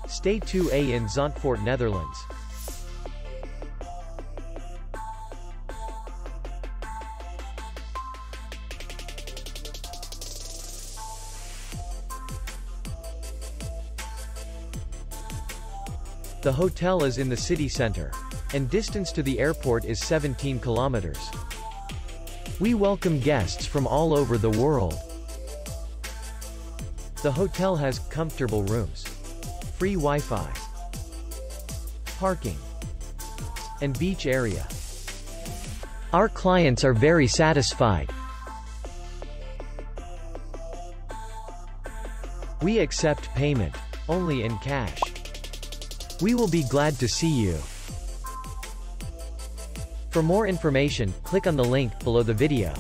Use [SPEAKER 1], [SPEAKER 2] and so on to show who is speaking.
[SPEAKER 1] Stay 2A in Zandvoort, Netherlands. The hotel is in the city center, and distance to the airport is 17 kilometers. We welcome guests from all over the world. The hotel has comfortable rooms, free Wi-Fi, parking, and beach area. Our clients are very satisfied. We accept payment only in cash. We will be glad to see you. For more information, click on the link below the video.